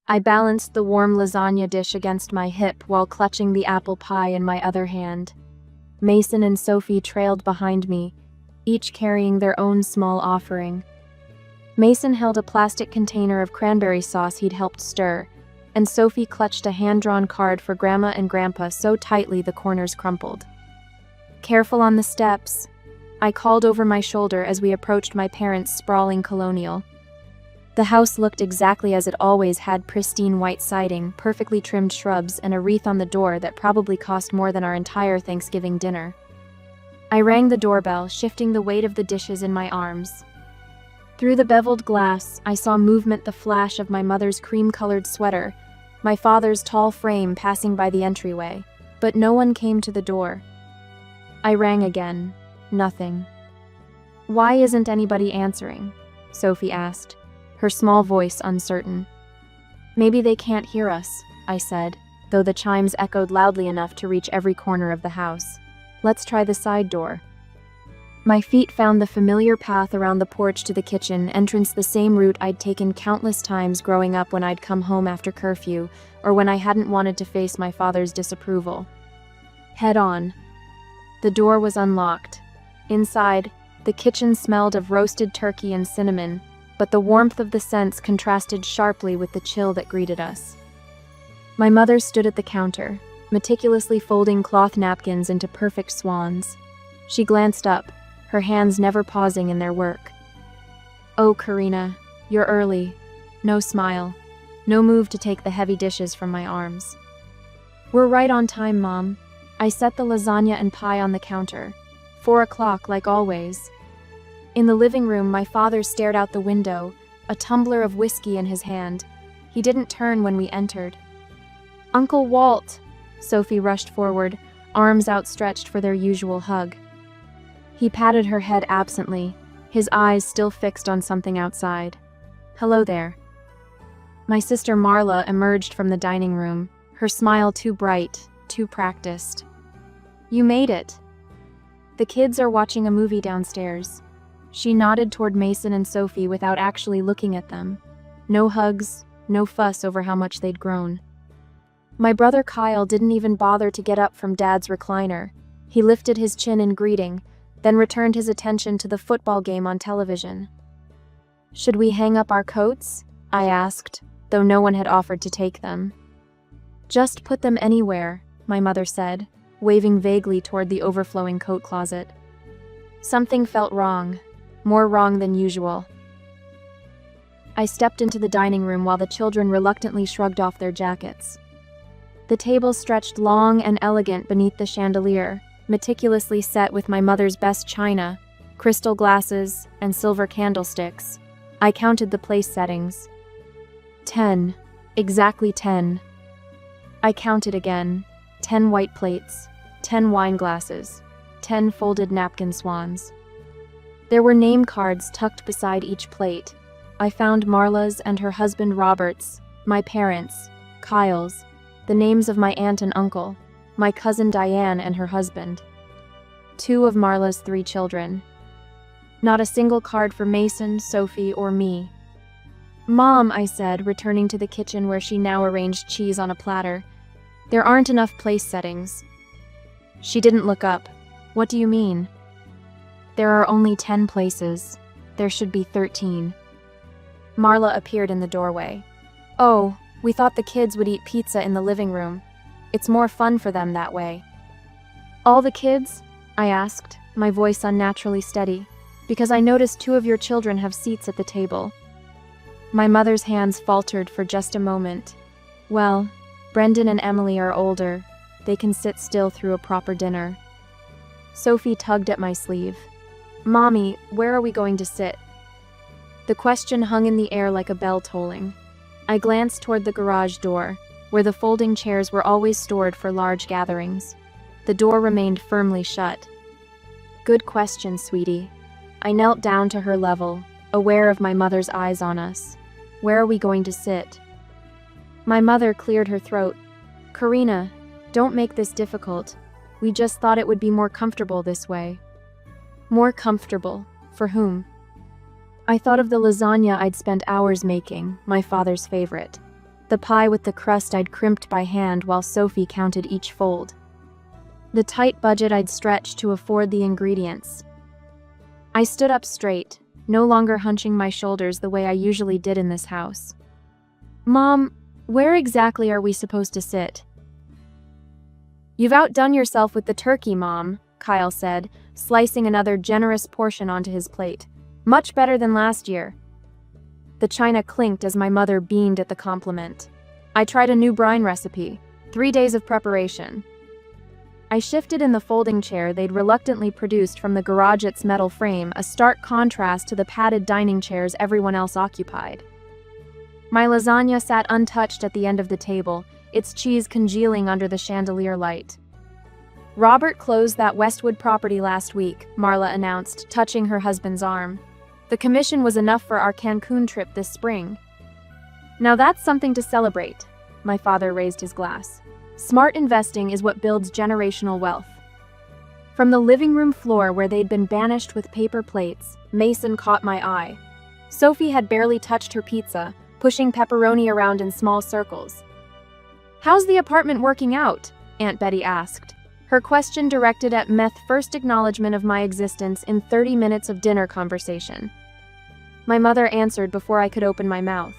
I balanced the warm lasagna dish against my hip while clutching the apple pie in my other hand. Mason and Sophie trailed behind me, each carrying their own small offering. Mason held a plastic container of cranberry sauce he'd helped stir, and Sophie clutched a hand-drawn card for Grandma and Grandpa so tightly the corners crumpled. "Careful on the steps," I called over my shoulder as we approached my parents' sprawling colonial. The house looked exactly as it always had: pristine white siding, perfectly trimmed shrubs, and a wreath on the door that probably cost more than our entire Thanksgiving dinner. I rang the doorbell, shifting the weight of the dishes in my arms. Through the beveled glass, I saw movement: the flash of my mother's cream-colored sweater, my father's tall frame passing by the entryway, but no one came to the door. I rang again. Nothing. "Why isn't anybody answering?" Sophie asked, her small voice uncertain. "Maybe they can't hear us," I said, though the chimes echoed loudly enough to reach every corner of the house. "Let's try the side door." My feet found the familiar path around the porch to the kitchen entrance, the same route I'd taken countless times growing up when I'd come home after curfew, or when I hadn't wanted to face my father's disapproval. Head on. The door was unlocked. Inside, the kitchen smelled of roasted turkey and cinnamon, but the warmth of the scents contrasted sharply with the chill that greeted us. My mother stood at the counter, meticulously folding cloth napkins into perfect swans. She glanced up, her hands never pausing in their work. "Oh, Karina, you're early." No smile, no move to take the heavy dishes from my arms. "We're right on time, Mom." I set the lasagna and pie on the counter. 4 o'clock, like always. In the living room, my father stared out the window, a tumbler of whiskey in his hand. He didn't turn when we entered. "Uncle Walt!" Sophie rushed forward, arms outstretched for their usual hug. He patted her head absently, his eyes still fixed on something outside. "Hello there." My sister Marla emerged from the dining room, her smile too bright, too practiced. "You made it." "The kids are watching a movie downstairs." She nodded toward Mason and Sophie without actually looking at them. No hugs, no fuss over how much they'd grown. My brother Kyle didn't even bother to get up from Dad's recliner. He lifted his chin in greeting, then returned his attention to the football game on television. "Should we hang up our coats?" I asked, though no one had offered to take them. "Just put them anywhere," my mother said, waving vaguely toward the overflowing coat closet. Something felt wrong, more wrong than usual. I stepped into the dining room while the children reluctantly shrugged off their jackets. The table stretched long and elegant beneath the chandelier, meticulously set with my mother's best china, crystal glasses, and silver candlesticks. I counted the place settings. 10. Exactly 10. I counted again. 10 white plates, 10 wine glasses, 10 folded napkin swans. There were name cards tucked beside each plate. I found Marla's and her husband Robert's, my parents', Kyle's, the names of my aunt and uncle, my cousin Diane and her husband. 2 of Marla's 3 children. Not a single card for Mason, Sophie, or me. "Mom," I said, returning to the kitchen where she now arranged cheese on a platter, "there aren't enough place settings." She didn't look up. "What do you mean?" "There are only 10 places. There should be 13. Marla appeared in the doorway. "Oh, we thought the kids would eat pizza in the living room. It's more fun for them that way." "All the kids?" I asked, my voice unnaturally steady, because I noticed 2 of your children have seats at the table. My mother's hands faltered for just a moment. "Well, Brendan and Emily are older. They can sit still through a proper dinner." Sophie tugged at my sleeve. "Mommy, where are we going to sit?" The question hung in the air like a bell tolling. I glanced toward the garage door, where the folding chairs were always stored for large gatherings. The door remained firmly shut. "Good question, sweetie." I knelt down to her level, aware of my mother's eyes on us. "Where are we going to sit?" My mother cleared her throat. "Karina, don't make this difficult. We just thought it would be more comfortable this way." More comfortable? For whom? I thought of the lasagna I'd spent hours making, my father's favorite. the pie with the crust I'd crimped by hand while Sophie counted each fold. The tight budget I'd stretched to afford the ingredients. I stood up straight, no longer hunching my shoulders the way I usually did in this house. "Mom, where exactly are we supposed to sit?" "You've outdone yourself with the turkey, Mom," Kyle said, slicing another generous portion onto his plate. "Much better than last year." The china clinked as my mother beamed at the compliment. "I tried a new brine recipe. 3 days of preparation." I shifted in the folding chair they'd reluctantly produced from the garage's metal frame, a stark contrast to the padded dining chairs everyone else occupied. My lasagna sat untouched at the end of the table, its cheese congealing under the chandelier light. "Robert closed that Westwood property last week," Marla announced, touching her husband's arm. "The commission was enough for our Cancun trip this spring." "Now that's something to celebrate," my father raised his glass. "Smart investing is what builds generational wealth." From the living room floor where they'd been banished with paper plates, Mason caught my eye. Sophie had barely touched her pizza, pushing pepperoni around in small circles. "How's the apartment working out?" Aunt Betty asked, her question directed at Meth's first acknowledgement of my existence in 30 minutes of dinner conversation. My mother answered before I could open my mouth.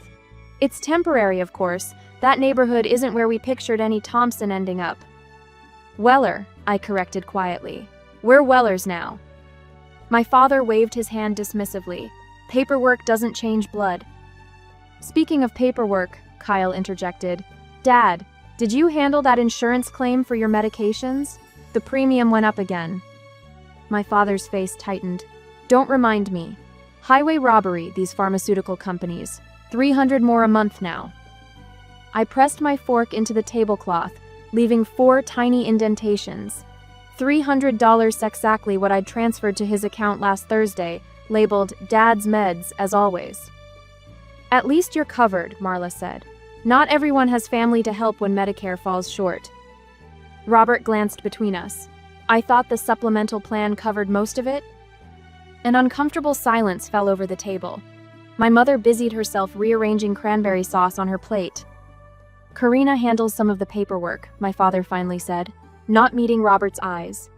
"It's temporary, of course. That neighborhood isn't where we pictured any Thompson ending up." "Weller," I corrected quietly. "We're Wellers now." My father waved his hand dismissively. "Paperwork doesn't change blood." "Speaking of paperwork," Kyle interjected, "Dad, did you handle that insurance claim for your medications? The premium went up again." My father's face tightened. "Don't remind me. Highway robbery, these pharmaceutical companies. 300 more a month now." I pressed my fork into the tablecloth, leaving 4 tiny indentations. $300, exactly what I'd transferred to his account last Thursday, labeled "Dad's Meds," as always. "At least you're covered," Marla said. "Not everyone has family to help when Medicare falls short." Robert glanced between us. "I thought the supplemental plan covered most of it?" An uncomfortable silence fell over the table. My mother busied herself rearranging cranberry sauce on her plate. "Karina handles some of the paperwork," my father finally said, not meeting Robert's eyes.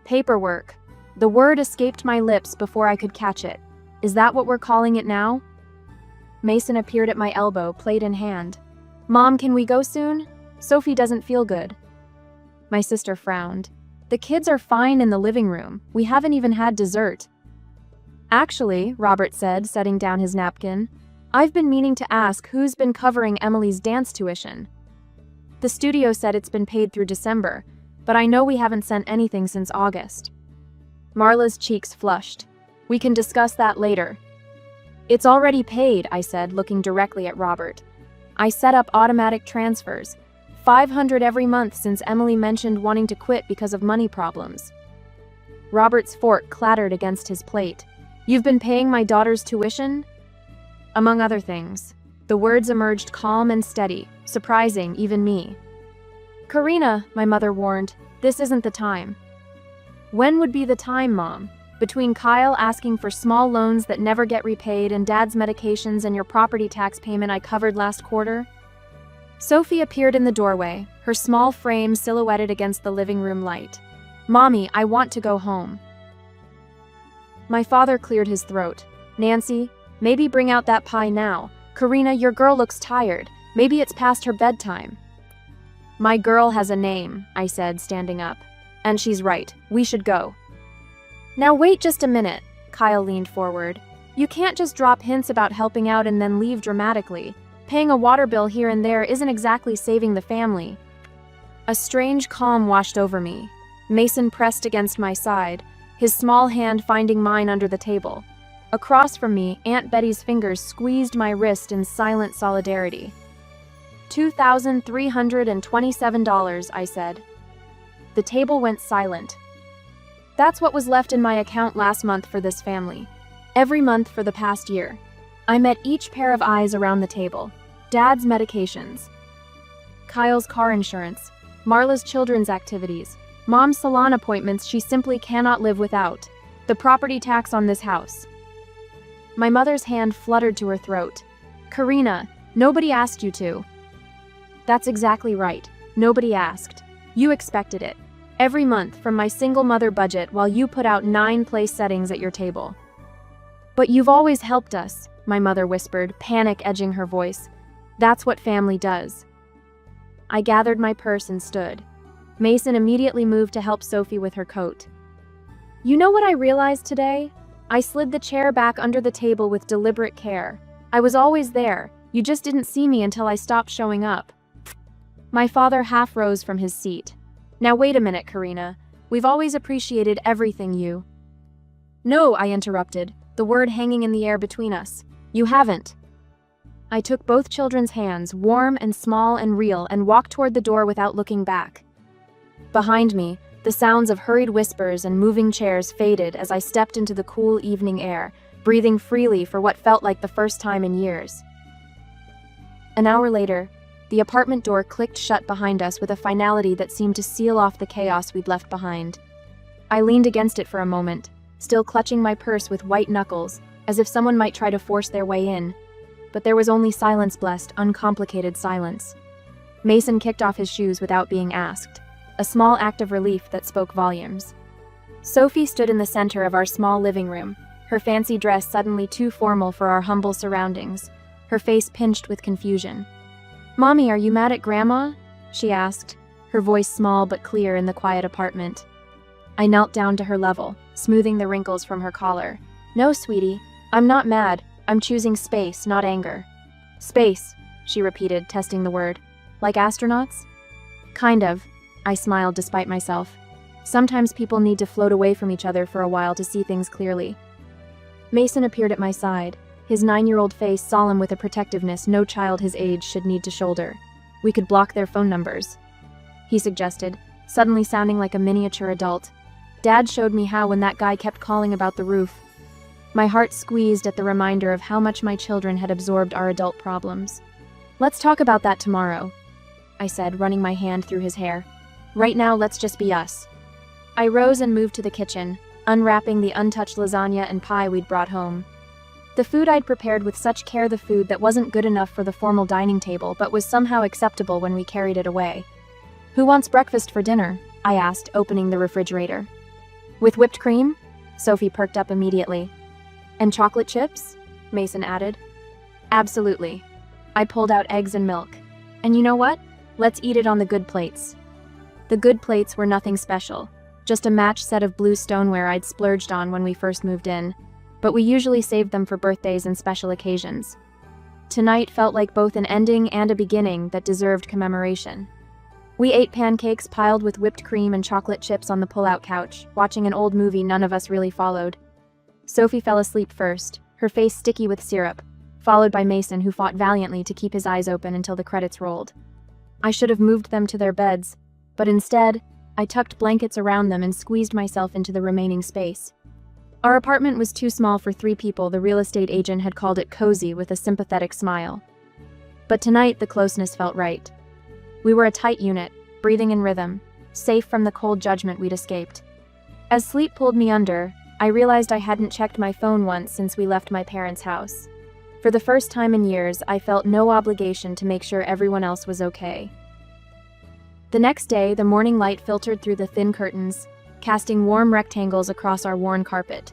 "Paperwork." The word escaped my lips before I could catch it. "Is that what we're calling it now?" Mason appeared at my elbow, plate in hand. "Mom, can we go soon? Sophie doesn't feel good." My sister frowned. "The kids are fine in the living room. We haven't even had dessert." "Actually," Robert said, setting down his napkin, "I've been meaning to ask who's been covering Emily's dance tuition. The studio said it's been paid through December, but I know we haven't sent anything since August." Marla's cheeks flushed. "We can discuss that later." "It's already paid," I said, looking directly at Robert. "I set up automatic transfers. 500 every month since Emily mentioned wanting to quit because of money problems." Robert's fork clattered against his plate. "You've been paying my daughter's tuition?" "Among other things." The words emerged calm and steady, surprising even me. "Karina," my mother warned, "this isn't the time." "When would be the time, Mom? Between Kyle asking for small loans that never get repaid and Dad's medications and your property tax payment I covered last quarter?" Sophie appeared in the doorway, her small frame silhouetted against the living room light. "Mommy, I want to go home." My father cleared his throat. "Nancy, maybe bring out that pie now. Karina, your girl looks tired. Maybe it's past her bedtime." "My girl has a name," I said, standing up. "And she's right. We should go." "Now wait just a minute," Kyle leaned forward. "You can't just drop hints about helping out and then leave dramatically. Paying a water bill here and there isn't exactly saving the family." A strange calm washed over me. Mason pressed against my side, his small hand finding mine under the table. Across from me, Aunt Betty's fingers squeezed my wrist in silent solidarity. $2,327, I said. The table went silent. That's what was left in my account last month for this family. Every month for the past year. I met each pair of eyes around the table. Dad's medications. Kyle's car insurance. Marla's children's activities. Mom's salon appointments she simply cannot live without. The property tax on this house. My mother's hand fluttered to her throat. "Karina, Nobody asked you to. That's exactly right. Nobody asked. You expected it. Every month from my single mother budget while you put out 9 place settings at your table. But you've always helped us, my mother whispered, panic edging her voice. That's what family does. I gathered my purse and stood. Mason immediately moved to help Sophie with her coat. You know what I realized today? I slid the chair back under the table with deliberate care. I was always there. You just didn't see me until I stopped showing up. My father half rose from his seat. Now wait a minute, Karina. We've always appreciated everything you... No, I interrupted, the word hanging in the air between us. You haven't. I took both children's hands, warm and small and real, and walked toward the door without looking back. Behind me, the sounds of hurried whispers and moving chairs faded as I stepped into the cool evening air, breathing freely for what felt like the first time in years. An hour later, the apartment door clicked shut behind us with a finality that seemed to seal off the chaos we'd left behind. I leaned against it for a moment, still clutching my purse with white knuckles, as if someone might try to force their way in. But there was only silence, blessed, uncomplicated silence. Mason kicked off his shoes without being asked, a small act of relief that spoke volumes. Sophie stood in the center of our small living room, her fancy dress suddenly too formal for our humble surroundings, her face pinched with confusion. Mommy, are you mad at Grandma? She asked, her voice small but clear in the quiet apartment. I knelt down to her level, smoothing the wrinkles from her collar. No, sweetie, I'm not mad. I'm choosing space, not anger. Space, she repeated, testing the word. Like astronauts? Kind of. I smiled despite myself. Sometimes people need to float away from each other for a while to see things clearly. Mason appeared at my side, his 9-year-old face solemn with a protectiveness no child his age should need to shoulder. We could block their phone numbers, he suggested, suddenly sounding like a miniature adult. Dad showed me how when that guy kept calling about the roof. My heart squeezed at the reminder of how much my children had absorbed our adult problems. Let's talk about that tomorrow, I said, running my hand through his hair. Right now, let's just be us. I rose and moved to the kitchen, unwrapping the untouched lasagna and pie we'd brought home. The food I'd prepared with such care, the food that wasn't good enough for the formal dining table but was somehow acceptable when we carried it away. Who wants breakfast for dinner? I asked, opening the refrigerator. With whipped cream? Sophie perked up immediately. And chocolate chips? Mason added. Absolutely. I pulled out eggs and milk. And you know what? Let's eat it on the good plates. The good plates were nothing special, just a matched set of blue stoneware I'd splurged on when we first moved in, but we usually saved them for birthdays and special occasions. Tonight felt like both an ending and a beginning that deserved commemoration. We ate pancakes piled with whipped cream and chocolate chips on the pull-out couch, watching an old movie none of us really followed. Sophie fell asleep first, her face sticky with syrup, followed by Mason, who fought valiantly to keep his eyes open until the credits rolled. I should have moved them to their beds, but instead, I tucked blankets around them and squeezed myself into the remaining space. Our apartment was too small for 3 people. The real estate agent had called it cozy with a sympathetic smile. But tonight, the closeness felt right. We were a tight unit, breathing in rhythm, safe from the cold judgment we'd escaped. As sleep pulled me under, I realized I hadn't checked my phone once since we left my parents' house. For the first time in years, I felt no obligation to make sure everyone else was okay. The next day, the morning light filtered through the thin curtains, casting warm rectangles across our worn carpet.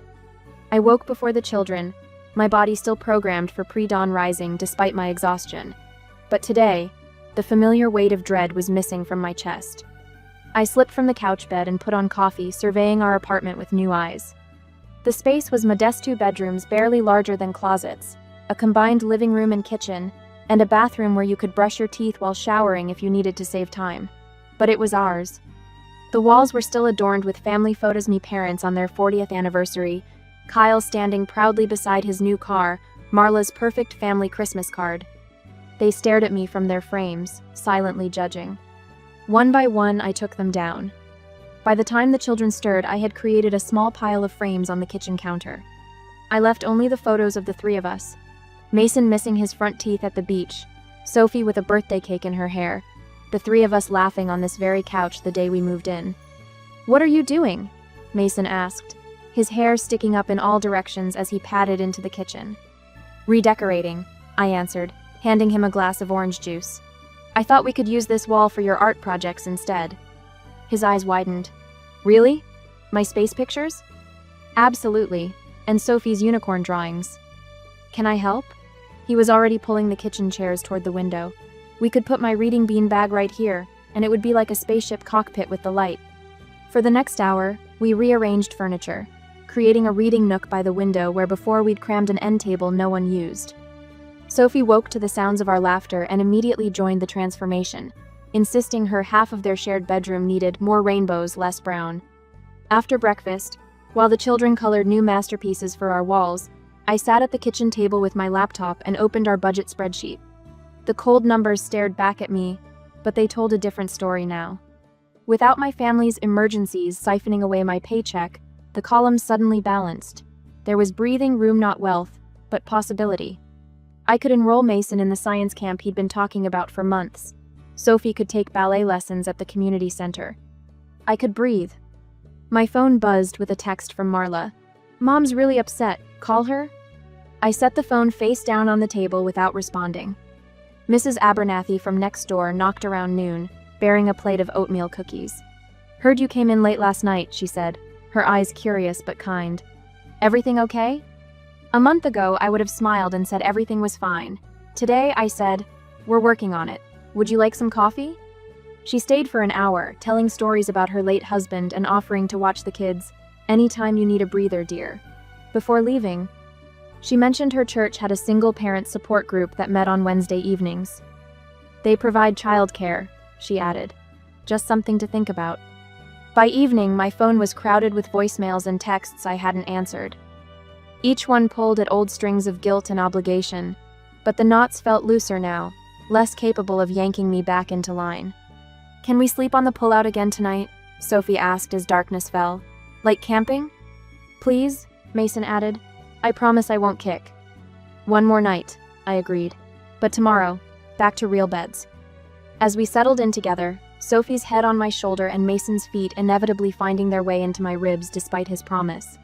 I woke before the children, my body still programmed for pre-dawn rising despite my exhaustion. But today, the familiar weight of dread was missing from my chest. I slipped from the couch bed and put on coffee, surveying our apartment with new eyes. The space was modest, 2 bedrooms barely larger than closets, a combined living room and kitchen, and a bathroom where you could brush your teeth while showering if you needed to save time. But it was ours. The walls were still adorned with family photos, me parents on their 40th anniversary, Kyle standing proudly beside his new car, Marla's perfect family Christmas card. They stared at me from their frames, silently judging. One by one, I took them down. By the time the children stirred, I had created a small pile of frames on the kitchen counter. I left only the photos of the 3 of us. Mason missing his front teeth at the beach, Sophie with a birthday cake in her hair, the 3 of us laughing on this very couch the day we moved in. "What are you doing?" Mason asked, his hair sticking up in all directions as he padded into the kitchen. "Redecorating," I answered, handing him a glass of orange juice. "I thought we could use this wall for your art projects instead." His eyes widened. "Really? My space pictures?" "Absolutely, and Sophie's unicorn drawings." "Can I help?" He was already pulling the kitchen chairs toward the window. "We could put my reading bean bag right here, and it would be like a spaceship cockpit with the light." For the next hour, we rearranged furniture, creating a reading nook by the window where before we'd crammed an end table no one used. Sophie woke to the sounds of our laughter and immediately joined the transformation, insisting her half of their shared bedroom needed more rainbows, less brown. After breakfast, while the children colored new masterpieces for our walls, I sat at the kitchen table with my laptop and opened our budget spreadsheet. The cold numbers stared back at me, but they told a different story now. Without my family's emergencies siphoning away my paycheck, the columns suddenly balanced. There was breathing room, not wealth, but possibility. I could enroll Mason in the science camp he'd been talking about for months. Sophie could take ballet lessons at the community center. I could breathe. My phone buzzed with a text from Marla. "Mom's really upset. Call her?" I set the phone face down on the table without responding. Mrs. Abernathy from next door knocked around noon, bearing a plate of oatmeal cookies. "Heard you came in late last night," she said, her eyes curious but kind. "Everything okay?" A month ago, I would have smiled and said everything was fine. Today, I said, "We're working on it. Would you like some coffee?" She stayed for an hour, telling stories about her late husband and offering to watch the kids. "Anytime you need a breather, dear." Before leaving, she mentioned her church had a single-parent support group that met on Wednesday evenings. "They provide childcare," she added. "Just something to think about." By evening, my phone was crowded with voicemails and texts I hadn't answered. Each one pulled at old strings of guilt and obligation, but the knots felt looser now, less capable of yanking me back into line. "Can we sleep on the pullout again tonight?" Sophie asked as darkness fell. "Like camping?" "Please," Mason added. "I promise I won't kick." "One more night," I agreed. "But tomorrow, back to real beds." As we settled in together, Sophie's head on my shoulder and Mason's feet inevitably finding their way into my ribs despite his promise,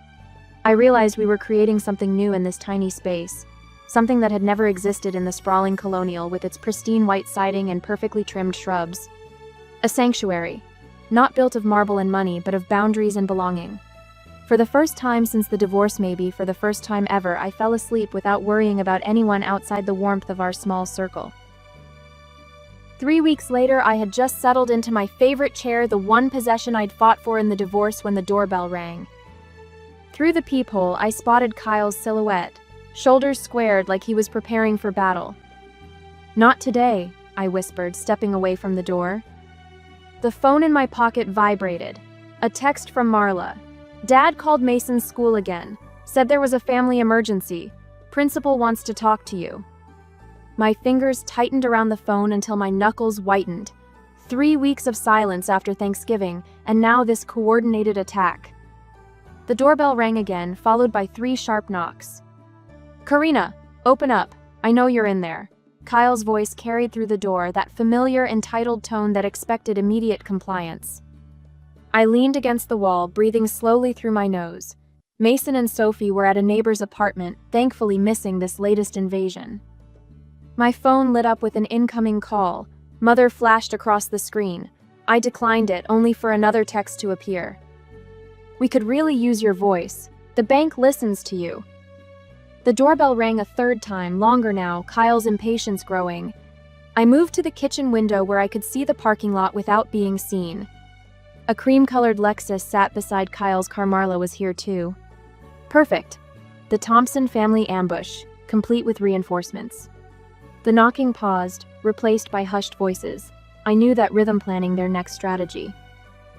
I realized we were creating something new in this tiny space, something that had never existed in the sprawling colonial with its pristine white siding and perfectly trimmed shrubs. A sanctuary, not built of marble and money, but of boundaries and belonging. For the first time since the divorce, maybe for the first time ever, I fell asleep without worrying about anyone outside the warmth of our small circle. 3 weeks later, I had just settled into my favorite chair, the one possession I'd fought for in the divorce, when the doorbell rang. Through the peephole, I spotted Kyle's silhouette, shoulders squared like he was preparing for battle. "Not today," I whispered, stepping away from the door. The phone in my pocket vibrated. A text from Marla. "Dad called Mason's school again. Said there was a family emergency. Principal wants to talk to you." My fingers tightened around the phone until my knuckles whitened. 3 weeks of silence after Thanksgiving, and now this coordinated attack. The doorbell rang again, followed by 3 sharp knocks. "Karina, open up. I know you're in there." Kyle's voice carried through the door, that familiar, entitled tone that expected immediate compliance. I leaned against the wall, breathing slowly through my nose. Mason and Sophie were at a neighbor's apartment, thankfully missing this latest invasion. My phone lit up with an incoming call. Mother flashed across the screen. I declined it, only for another text to appear. "We could really use your voice. The bank listens to you." The doorbell rang a third time, longer now, Kyle's impatience growing. I moved to the kitchen window where I could see the parking lot without being seen. A cream-colored Lexus sat beside Kyle's car. Marla was here too. Perfect. The Thompson family ambush, complete with reinforcements. The knocking paused, replaced by hushed voices. I knew that rhythm, planning their next strategy.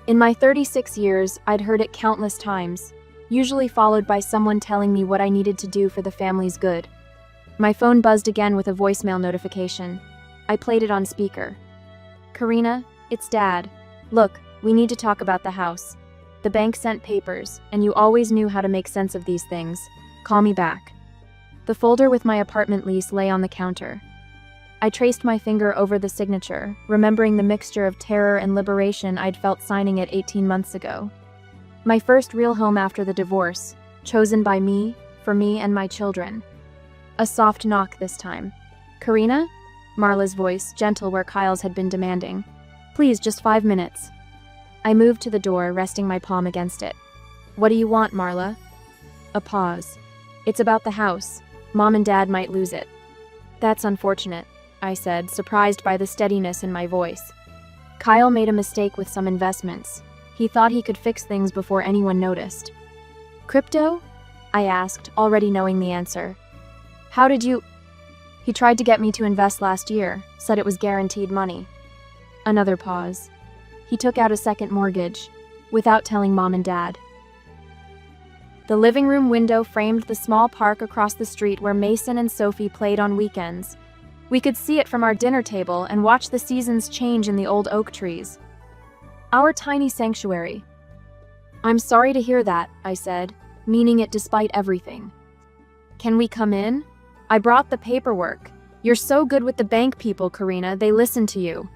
In my 36 years, I'd heard it countless times, usually followed by someone telling me what I needed to do for the family's good. My phone buzzed again with a voicemail notification. I played it on speaker. "Karina, it's Dad. Look, we need to talk about the house. The bank sent papers, and you always knew how to make sense of these things. Call me back." The folder with my apartment lease lay on the counter. I traced my finger over the signature, remembering the mixture of terror and liberation I'd felt signing it 18 months ago. My first real home after the divorce, chosen by me, for me and my children. A soft knock this time. Karina? Marla's voice, gentle where Kyle's had been demanding. Please, just 5 minutes. I moved to the door, resting my palm against it. What do you want, Marla? A pause. It's about the house. Mom and Dad might lose it. That's unfortunate, I said, surprised by the steadiness in my voice. Kyle made a mistake with some investments. He thought he could fix things before anyone noticed. Crypto? I asked, already knowing the answer. How did you... He tried to get me to invest last year, said it was guaranteed money. Another pause. He took out a second mortgage, without telling Mom and Dad. The living room window framed the small park across the street where Mason and Sophie played on weekends. We could see it from our dinner table and watch the seasons change in the old oak trees. Our tiny sanctuary. I'm sorry to hear that, I said, meaning it despite everything. Can we come in? I brought the paperwork. You're so good with the bank people, Karina, they listen to you.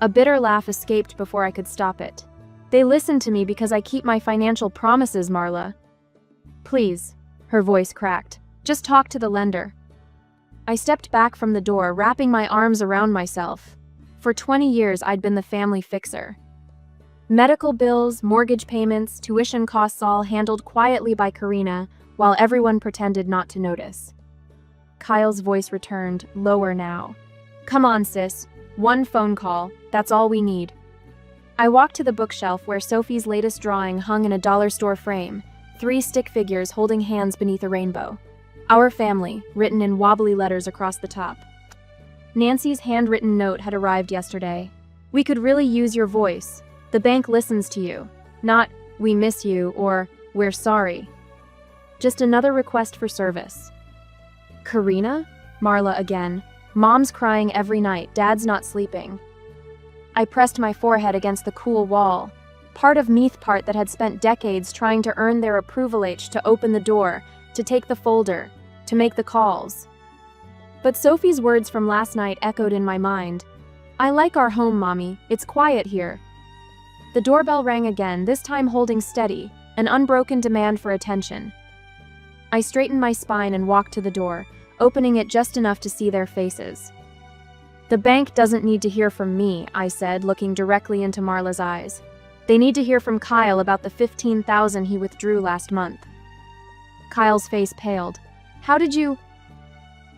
A bitter laugh escaped before I could stop it. They listen to me because I keep my financial promises, Marla. Please, her voice cracked. Just talk to the lender. I stepped back from the door, wrapping my arms around myself. For 20 years, I'd been the family fixer. Medical bills, mortgage payments, tuition costs all handled quietly by Karina, while everyone pretended not to notice. Kyle's voice returned, lower now. Come on, sis. One phone call. That's all we need. I walked to the bookshelf where Sophie's latest drawing hung in a dollar store frame, 3 stick figures holding hands beneath a rainbow. Our family, written in wobbly letters across the top. Nancy's handwritten note had arrived yesterday. We could really use your voice. The bank listens to you. Not, we miss you, or, we're sorry. Just another request for service. Karina? Marla again. Mom's crying every night, Dad's not sleeping. I pressed my forehead against the cool wall. Part of me's part that had spent decades trying to earn their approval to open the door, to take the folder, to make the calls. But Sophie's words from last night echoed in my mind. I like our home, Mommy. It's quiet here. The doorbell rang again, this time holding steady, an unbroken demand for attention. I straightened my spine and walked to the door, opening it just enough to see their faces. The bank doesn't need to hear from me, I said, looking directly into Marla's eyes. They need to hear from Kyle about the $15,000 he withdrew last month. Kyle's face paled. How did you...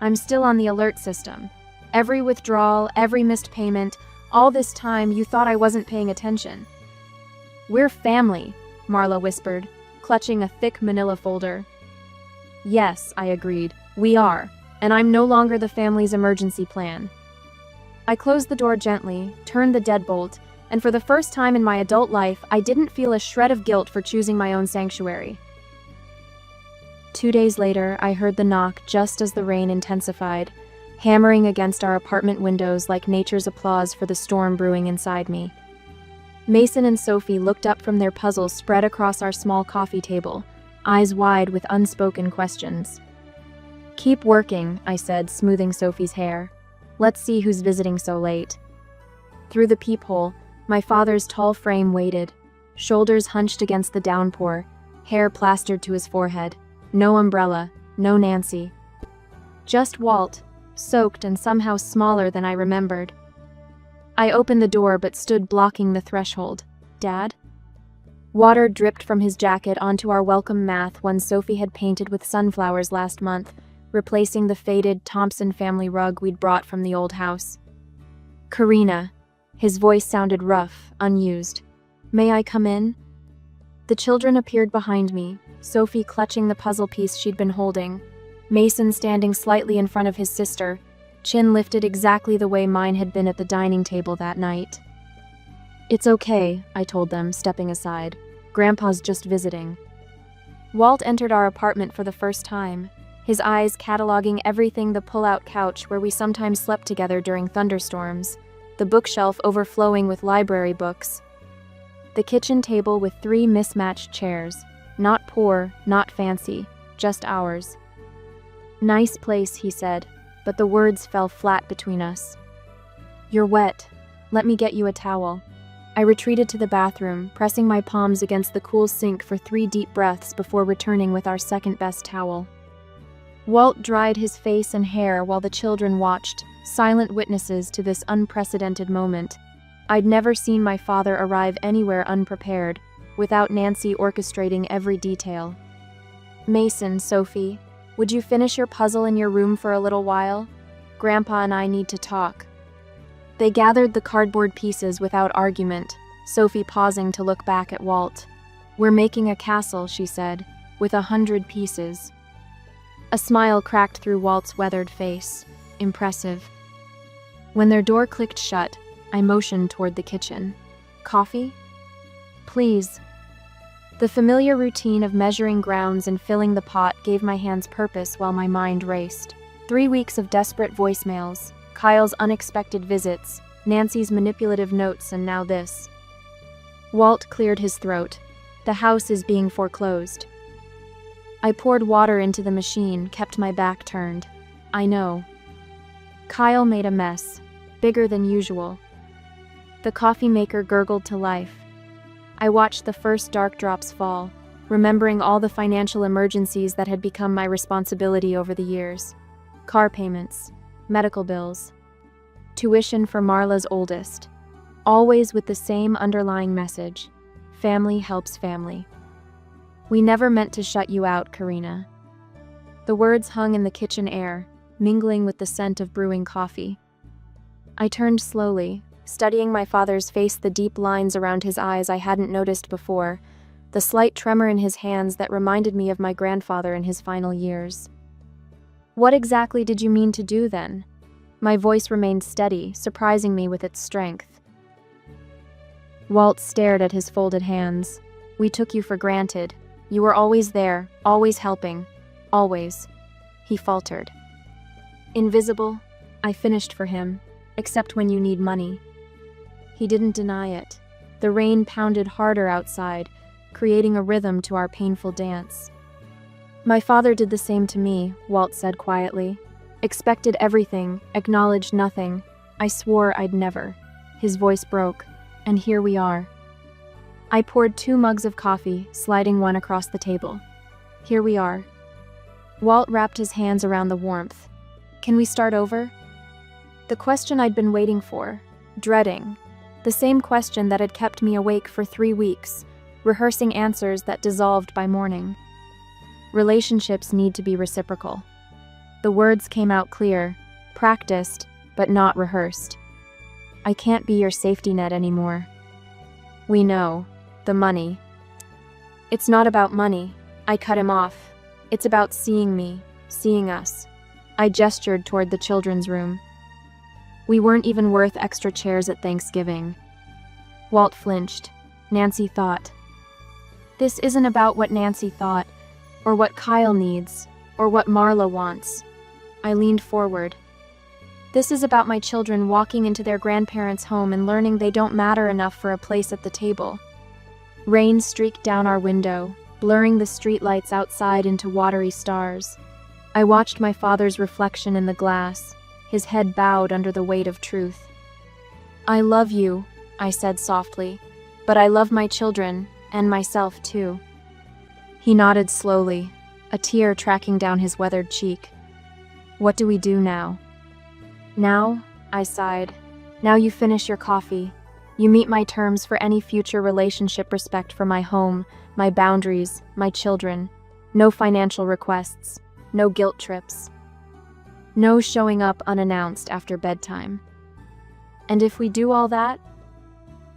I'm still on the alert system. Every withdrawal, every missed payment, all this time you thought I wasn't paying attention. We're family, Marla whispered, clutching a thick manila folder. Yes, I agreed. We are, and I'm no longer the family's emergency plan. I closed the door gently, turned the deadbolt, and for the first time in my adult life, I didn't feel a shred of guilt for choosing my own sanctuary. 2 days later, I heard the knock just as the rain intensified, hammering against our apartment windows like nature's applause for the storm brewing inside me. Mason and Sophie looked up from their puzzles spread across our small coffee table, eyes wide with unspoken questions. Keep working, I said, smoothing Sophie's hair. Let's see who's visiting so late. Through the peephole, my father's tall frame waited, shoulders hunched against the downpour, hair plastered to his forehead. No umbrella, no Nancy. Just Walt, soaked and somehow smaller than I remembered. I opened the door but stood blocking the threshold. Dad? Water dripped from his jacket onto our welcome mat one Sophie had painted with sunflowers last month, replacing the faded Thompson family rug we'd brought from the old house. Karina. His voice sounded rough, unused. May I come in? The children appeared behind me, Sophie clutching the puzzle piece she'd been holding, Mason standing slightly in front of his sister, chin lifted exactly the way mine had been at the dining table that night. It's okay, I told them, stepping aside. Grandpa's just visiting. Walt entered our apartment for the first time, his eyes cataloging everything: the pull-out couch where we sometimes slept together during thunderstorms, the bookshelf overflowing with library books, the kitchen table with 3 mismatched chairs, not poor, not fancy, just ours. Nice place, he said, but the words fell flat between us. You're wet. Let me get you a towel. I retreated to the bathroom, pressing my palms against the cool sink for 3 deep breaths before returning with our second-best towel. Walt dried his face and hair while the children watched, silent witnesses to this unprecedented moment. I'd never seen my father arrive anywhere unprepared, without Nancy orchestrating every detail. "Mason, Sophie, would you finish your puzzle in your room for a little while? Grandpa and I need to talk." They gathered the cardboard pieces without argument, Sophie pausing to look back at Walt. "We're making a castle," she said, "with 100 pieces." A smile cracked through Walt's weathered face. Impressive. When their door clicked shut, I motioned toward the kitchen. "Coffee?" "Please." The familiar routine of measuring grounds and filling the pot gave my hands purpose while my mind raced. 3 weeks of desperate voicemails, Kyle's unexpected visits, Nancy's manipulative notes, and now this. Walt cleared his throat. "The house is being foreclosed." I poured water into the machine, kept my back turned. "I know." Kyle made a mess, bigger than usual. The coffee maker gurgled to life. I watched the first dark drops fall, remembering all the financial emergencies that had become my responsibility over the years. Car payments, medical bills, tuition for Marla's oldest, always with the same underlying message: family helps family. "We never meant to shut you out, Karina." The words hung in the kitchen air, mingling with the scent of brewing coffee. I turned slowly, studying my father's face, the deep lines around his eyes I hadn't noticed before, the slight tremor in his hands that reminded me of my grandfather in his final years. "What exactly did you mean to do then?" My voice remained steady, surprising me with its strength. Walt stared at his folded hands. "We took you for granted. You were always there, always helping. Always." He faltered. "Invisible?" I finished for him. "Except when you need money." He didn't deny it. The rain pounded harder outside, creating a rhythm to our painful dance. "My father did the same to me," Walt said quietly. "Expected everything, acknowledged nothing. I swore I'd never." His voice broke. "And here we are." I poured 2 mugs of coffee, sliding one across the table. "Here we are." Walt wrapped his hands around the warmth. "Can we start over?" The question I'd been waiting for, dreading. The same question that had kept me awake for 3 weeks, rehearsing answers that dissolved by morning. Relationships need to be reciprocal. The words came out clear, practiced, but not rehearsed. "I can't be your safety net anymore." "We know. The money." "It's not about money." I cut him off. "It's about seeing me, seeing us." I gestured toward the children's room. "We weren't even worth extra chairs at Thanksgiving." Walt flinched. "Nancy thought." "This isn't about what Nancy thought, or what Kyle needs, or what Marla wants." I leaned forward. "This is about my children walking into their grandparents' home and learning they don't matter enough for a place at the table." Rain streaked down our window, blurring the streetlights outside into watery stars. I watched my father's reflection in the glass, his head bowed under the weight of truth. "I love you," I said softly, "but I love my children, and myself too." He nodded slowly, a tear tracking down his weathered cheek. "What do we do now?" "Now," I sighed, "now you finish your coffee. You meet my terms for any future relationship, respect for my home, my boundaries, my children. No financial requests, no guilt trips. No showing up unannounced after bedtime. And if we do all that,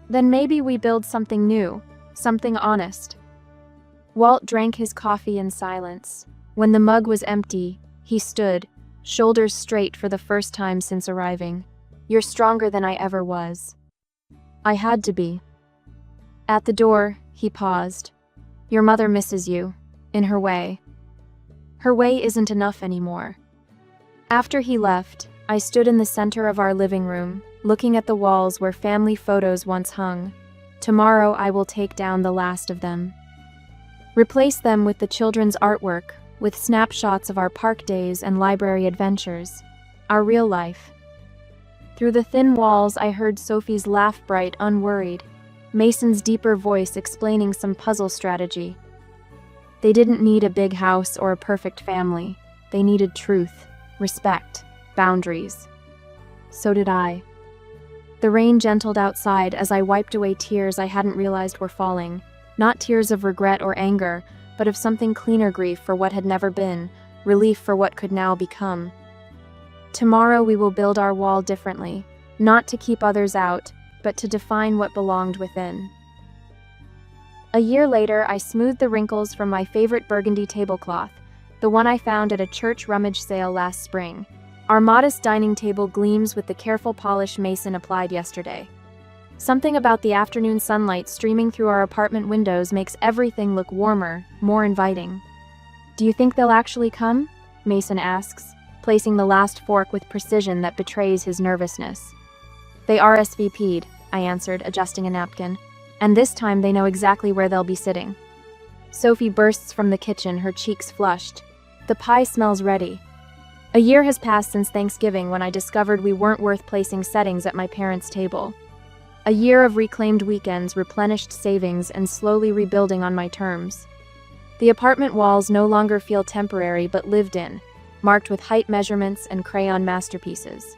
then maybe we build something new, something honest." Walt drank his coffee in silence. When the mug was empty, he stood, shoulders straight for the first time since arriving. "You're stronger than I ever was." I had to be. At the door, he paused. "Your mother misses you, in her way. Her way isn't enough anymore." After he left, I stood in the center of our living room, looking at the walls where family photos once hung. Tomorrow I will take down the last of them. Replace them with the children's artwork, with snapshots of our park days and library adventures. Our real life. Through the thin walls, I heard Sophie's laugh, bright, unworried. Mason's deeper voice explaining some puzzle strategy. They didn't need a big house or a perfect family. They needed truth, respect, boundaries. So did I. The rain gentled outside as I wiped away tears I hadn't realized were falling. Not tears of regret or anger, but of something cleaner, grief for what had never been, relief for what could now become. Tomorrow we will build our wall differently, not to keep others out, but to define what belonged within. A year later, I smoothed the wrinkles from my favorite burgundy tablecloth, the one I found at a church rummage sale last spring. Our modest dining table gleams with the careful polish Mason applied yesterday. Something about the afternoon sunlight streaming through our apartment windows makes everything look warmer, more inviting. "Do you think they'll actually come?" Mason asks, placing the last fork with precision that betrays his nervousness. "They RSVP'd," I answered, adjusting a napkin. "And this time they know exactly where they'll be sitting." Sophie bursts from the kitchen, her cheeks flushed. "The pie smells ready." A year has passed since Thanksgiving, when I discovered we weren't worth placing settings at my parents' table. A year of reclaimed weekends, replenished savings, and slowly rebuilding on my terms. The apartment walls no longer feel temporary but lived in, marked with height measurements and crayon masterpieces.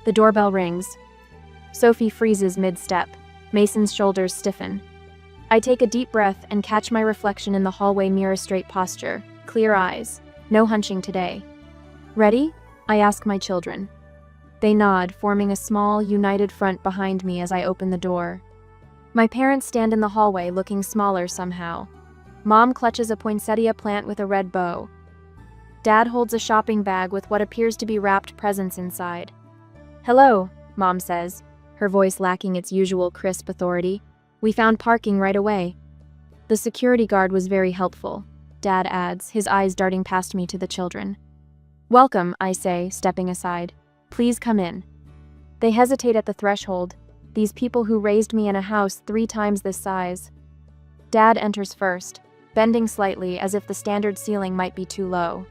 The doorbell rings. Sophie freezes mid-step. Mason's shoulders stiffen. I take a deep breath and catch my reflection in the hallway mirror. Straight posture, clear eyes, no hunching today. "Ready?" I ask my children. They nod, forming a small, united front behind me as I open the door. My parents stand in the hallway, looking smaller somehow. Mom clutches a poinsettia plant with a red bow. Dad holds a shopping bag with what appears to be wrapped presents inside. "Hello," Mom says, her voice lacking its usual crisp authority. "We found parking right away." "The security guard was very helpful," Dad adds, his eyes darting past me to the children. "Welcome," I say, stepping aside. "Please come in." They hesitate at the threshold, these people who raised me in a house 3 times this size. Dad enters first, bending slightly as if the standard ceiling might be too low.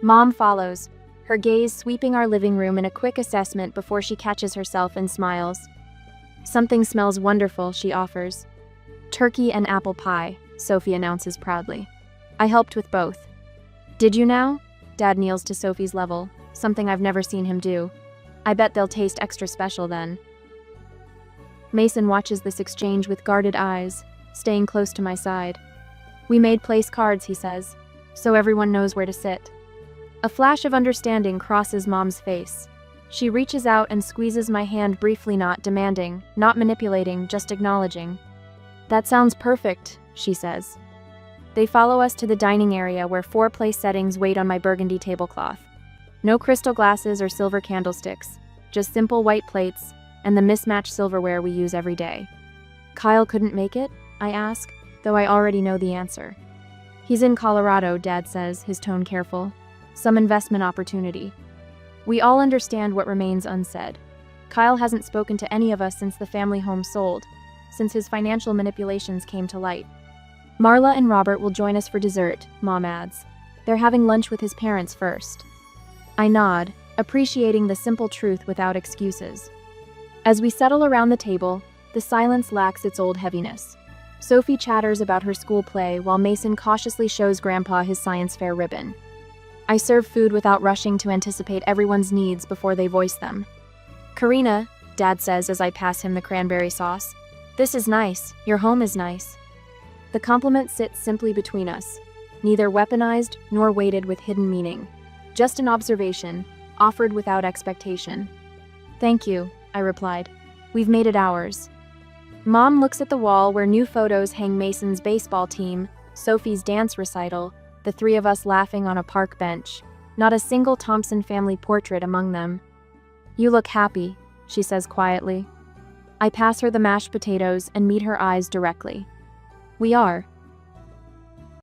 Mom follows, her gaze sweeping our living room in a quick assessment before she catches herself and smiles. "Something smells wonderful," she offers. "Turkey and apple pie," Sophie announces proudly. "I helped with both." "Did you now?" Dad kneels to Sophie's level, something I've never seen him do. "I bet they'll taste extra special then." Mason watches this exchange with guarded eyes, staying close to my side. "We made place cards," he says, "so everyone knows where to sit." A flash of understanding crosses Mom's face. She reaches out and squeezes my hand briefly, not demanding, not manipulating, just acknowledging. "That sounds perfect," she says. They follow us to the dining area where 4 place settings wait on my burgundy tablecloth. No crystal glasses or silver candlesticks, just simple white plates and the mismatched silverware we use every day. "Kyle couldn't make it?" I ask, though I already know the answer. "He's in Colorado," Dad says, his tone careful. "Some investment opportunity." We all understand what remains unsaid. Kyle hasn't spoken to any of us since the family home sold, since his financial manipulations came to light. "Marla and Robert will join us for dessert," Mom adds. "They're having lunch with his parents first." I nod, appreciating the simple truth without excuses. As we settle around the table, the silence lacks its old heaviness. Sophie chatters about her school play while Mason cautiously shows Grandpa his science fair ribbon. I serve food without rushing to anticipate everyone's needs before they voice them. "Karina," Dad says as I pass him the cranberry sauce, "this is nice. Your home is nice." The compliment sits simply between us, neither weaponized nor weighted with hidden meaning. Just an observation, offered without expectation. "Thank you," I replied. "We've made it ours." Mom looks at the wall where new photos hang: Mason's baseball team, Sophie's dance recital, the 3 of us laughing on a park bench. Not a single Thompson family portrait among them. "You look happy," she says quietly. I pass her the mashed potatoes and meet her eyes directly. "We are,"